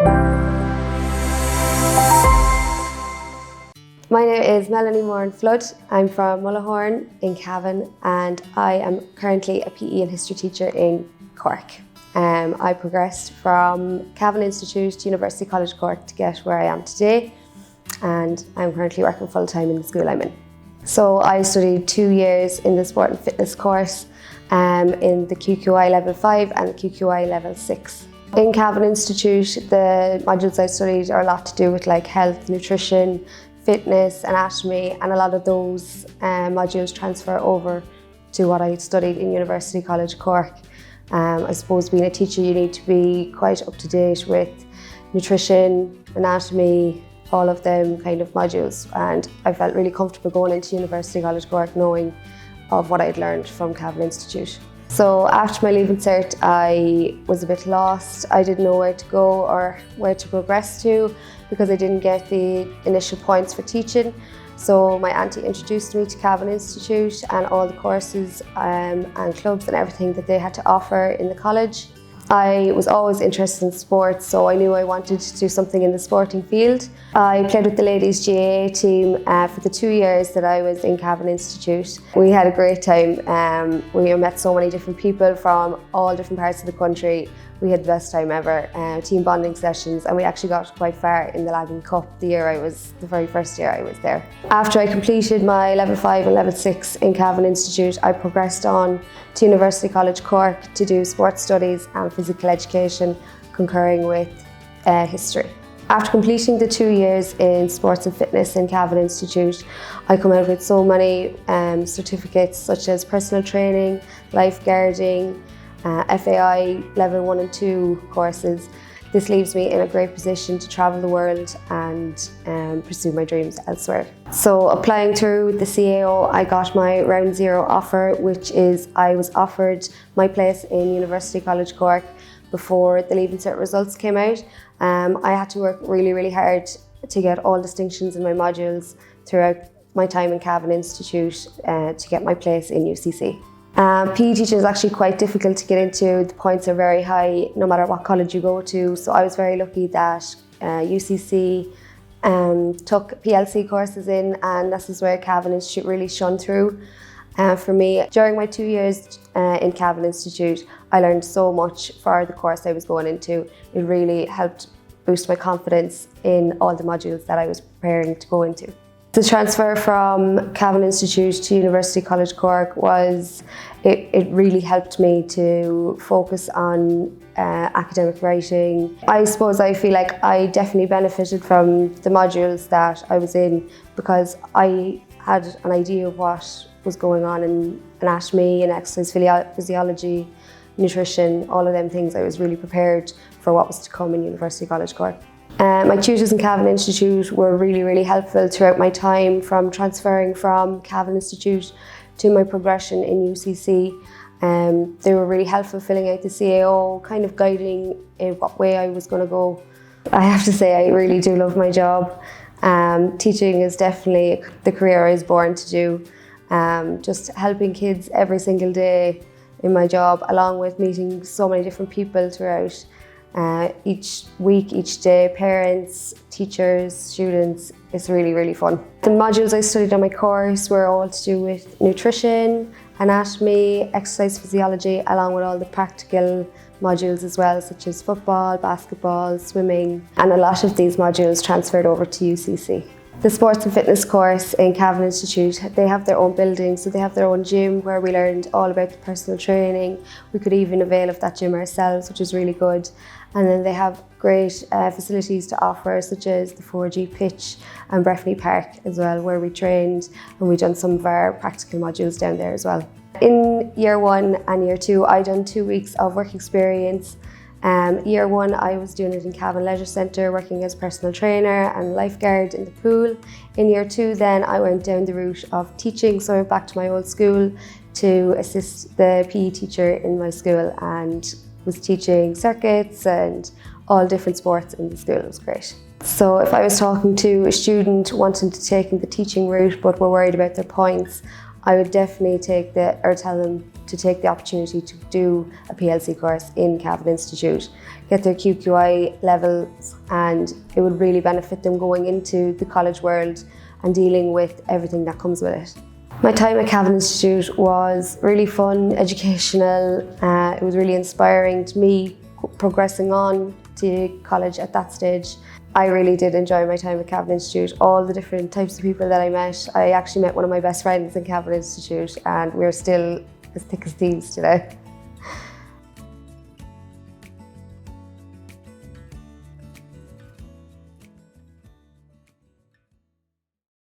My name is Melanie Moran Flood. I'm from Mullahoran in Cavan, and I am currently a PE and history teacher in Cork. I progressed from Cavan Institute to University College Cork to get where I am today, and I'm currently working full-time in the school I'm in. So I studied 2 years in the sport and fitness course in the QQI Level 5 and the QQI Level 6. In Cavan Institute, the modules I studied are a lot to do with like health, nutrition, fitness, anatomy, and a lot of those modules transfer over to what I studied in University College Cork. I suppose being a teacher, you need to be quite up to date with nutrition, anatomy, all of them kind of modules, and I felt really comfortable going into University College Cork knowing of what I'd learned from Cavan Institute. So after my leaving cert, I was a bit lost. I didn't know where to go or where to progress to because I didn't get the initial points for teaching. So my auntie introduced me to Cavan Institute and all the courses and clubs and everything that they had to offer in the college. I was always interested in sports, so I knew I wanted to do something in the sporting field. I played with the ladies GAA team for the 2 years that I was in Cavan Institute. We had a great time. We met so many different people from all different parts of the country. We had the best time ever, team bonding sessions, and we actually got quite far in the Lagan Cup the very first year I was there. After I completed my Level 5 and Level 6 in Cavan Institute, I progressed on to University College Cork to do sports studies and physical education, concurring with history. After completing the 2 years in sports and fitness in Cavan Institute, I come out with so many certificates such as personal training, lifeguarding, FAI Level 1 and 2 courses. This leaves me in a great position to travel the world and pursue my dreams elsewhere. So applying through the CAO, I got my Round Zero offer, which is I was offered my place in University College Cork before the Leaving Cert results came out. I had to work really, really hard to get all distinctions in my modules throughout my time in Cavan Institute to get my place in UCC. PE teaching is actually quite difficult to get into. The points are very high no matter what college you go to, so I was very lucky that UCC took PLC courses in, and this is where Cavan Institute really shone through for me. During my 2 years in Cavan Institute, I learned so much for the course I was going into. It really helped boost my confidence in all the modules that I was preparing to go into. The transfer from Cavan Institute to University College Cork it really helped me to focus on academic writing. I suppose I feel like I definitely benefited from the modules that I was in because I had an idea of what was going on in anatomy and exercise physiology, nutrition, all of them things. I was really prepared for what was to come in University College Cork. My tutors in Cavan Institute were really, really helpful throughout my time, from transferring from Cavan Institute to my progression in UCC. They were really helpful filling out the CAO, kind of guiding in what way I was going to go. I have to say I really do love my job. Teaching is definitely the career I was born to do. Just helping kids every single day in my job, along with meeting so many different people throughout each week, each day, parents, teachers, students. It's really, really fun. The modules I studied on my course were all to do with nutrition, anatomy, exercise physiology, along with all the practical modules as well, such as football, basketball, swimming, and a lot of these modules transferred over to UCC. The sports and fitness course in Cavan Institute, they have their own building, so they have their own gym where we learned all about the personal training. We could even avail of that gym ourselves, which is really good. And then they have great facilities to offer, such as the 4G pitch and Breffney Park as well, where we trained, and we've done some of our practical modules down there as well. In year 1 and year 2, I done 2 weeks of work experience. Year 1, I was doing it in Cavan Leisure Centre, working as personal trainer and lifeguard in the pool. In year 2 then, I went down the route of teaching, so I went back to my old school to assist the PE teacher in my school and was teaching circuits and all different sports in the school. It was great. So if I was talking to a student wanting to take the teaching route but were worried about their points, I would definitely tell them to take the opportunity to do a PLC course in Cavan Institute. get their QQI levels, and it would really benefit them going into the college world and dealing with everything that comes with it. My time at Cavan Institute was really fun, educational. It was really inspiring to me progressing on to college at that stage. I really did enjoy my time at Cavan Institute, all the different types of people that I met. I actually met one of my best friends in Cavan Institute, and we're still as thick as thieves today.